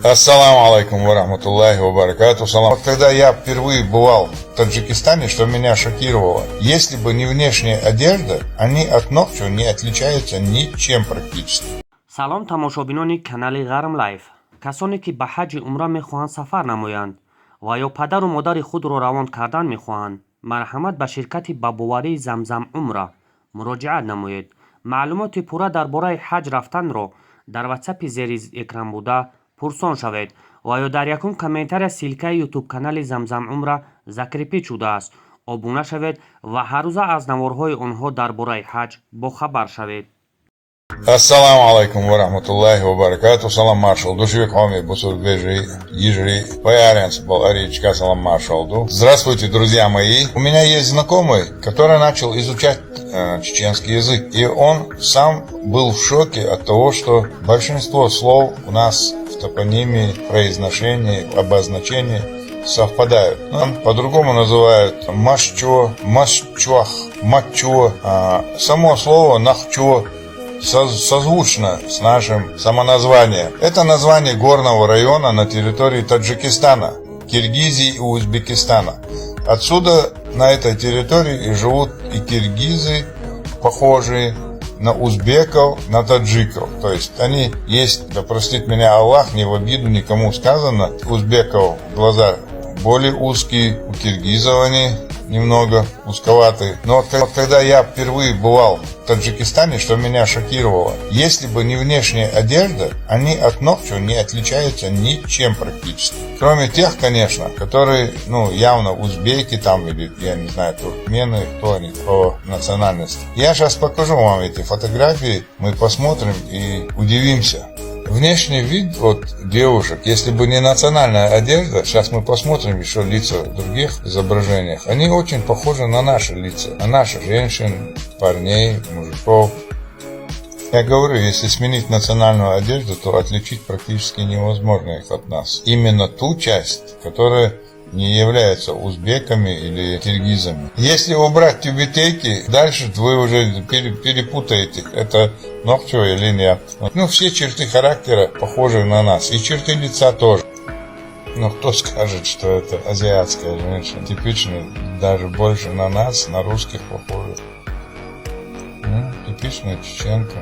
Ассаламу алейкум ва рахматуллахи ва баракату. Вот когда я впервые бывал в Таджикистане, что меня шокировало, если бы не внешняя одежда, они от Нохчо не отличаются ничем практически. салом тамошобинони канали Гарм Лайф. касоне ки ба ҳаҷи умра мехоҳанд сафар намоянд ва ё падару модари худро равон кардан мехоҳанд, марҳамат ба ширкати бабоварии Замзам Умра муроҷиат намоед. маълумоти пурра дар бораи ҳаҷ рафтанро дар ватсапи зери экран буда пурсон шавед ва ё дар якум комментария силкаи ютуб-канали Замзам Умра закрепид шудааст. обуна шавед ва ҳаррӯза аз наворҳои онҳо дар бораи ҳаҷ бохабар шавед. Ассаламу алейкум ва рахматуллахи ва баракату. Салам маршал. Душевик хоми бусур вежи ежри. Пояренс был аричка салам маршалду. Здравствуйте, друзья мои. У меня есть знакомый, который начал изучать чеченский язык. И он сам был в шоке от того, что большинство слов у нас в топонимии, произношении, обозначении совпадают. По-другому называют машчо, машчуах, матчо. Само слово нахчо созвучно с нашим самоназванием. Это название горного района на территории Таджикистана, Киргизии и Узбекистана. Отсюда на этой территории и живут и киргизы, похожие на узбеков, на таджиков. То есть они есть, да простит меня Аллах, не в обиду никому сказано, узбеков глаза более узкие, у киргизов они немного узковатые. Но вот когда я впервые бывал в Таджикистане, что меня шокировало, если бы не внешняя одежда, они от Нохчо не отличаются ничем практически. Кроме тех, конечно, которые, явно узбеки там, или, я не знаю, туркмены, кто они по национальности. Я сейчас покажу вам эти фотографии, мы посмотрим и удивимся. Внешний вид от девушек, если бы не национальная одежда, сейчас мы посмотрим еще лица в других изображениях, они очень похожи на наши лица, на наших женщин, парней, мужиков. Я говорю, если сменить национальную одежду, то отличить практически невозможно их от нас. Именно ту часть, которая не являются узбеками или киргизами. Если убрать тюбетейки, дальше вы уже перепутаете, это Нохчо или нет. Все черты характера похожи на нас, и черты лица тоже. Кто скажет, что это азиатская женщина, типичная, даже больше на нас, на русских похожа. Типичная чеченка.